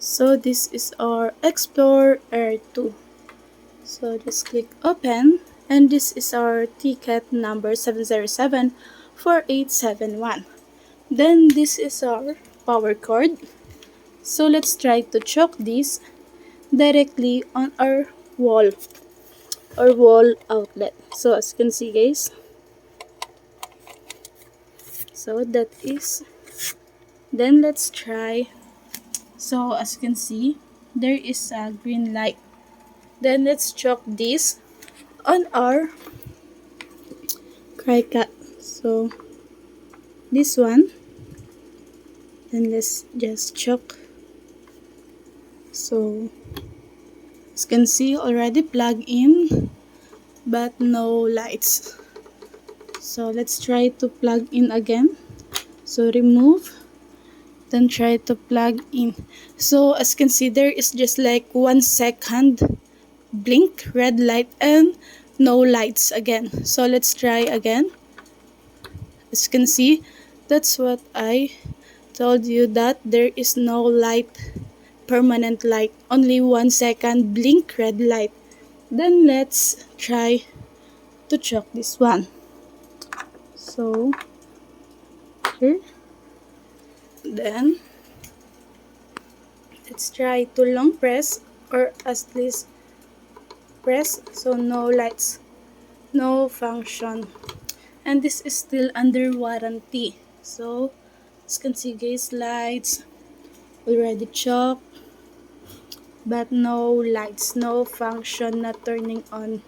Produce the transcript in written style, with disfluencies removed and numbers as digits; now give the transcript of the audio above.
So this is our Explorer 2. So just click open, and this is our ticket number 7074871. Then this is our power cord. So let's try to choke this directly on our wall or wall outlet. So as you can see guys, so that is, then let's try. So as you can see, there is a green light. Then let's choke this on our cricut. So this one, then let's just choke. So as you can see, already plug in but no lights. So let's try to plug in again. So remove, then try to plug in. So as you can see, there is just like 1 second blink red light and no lights again. So let's try again. As you can see, that's what I told you, that there is no light, permanent light, only 1 second blink red light. Then let's try to check this one. So here, then let's try to long press, or at least press. So no lights, no function, and this is still under warranty. So as you can see guys, lights already chopped, but no lights, no function, not turning on.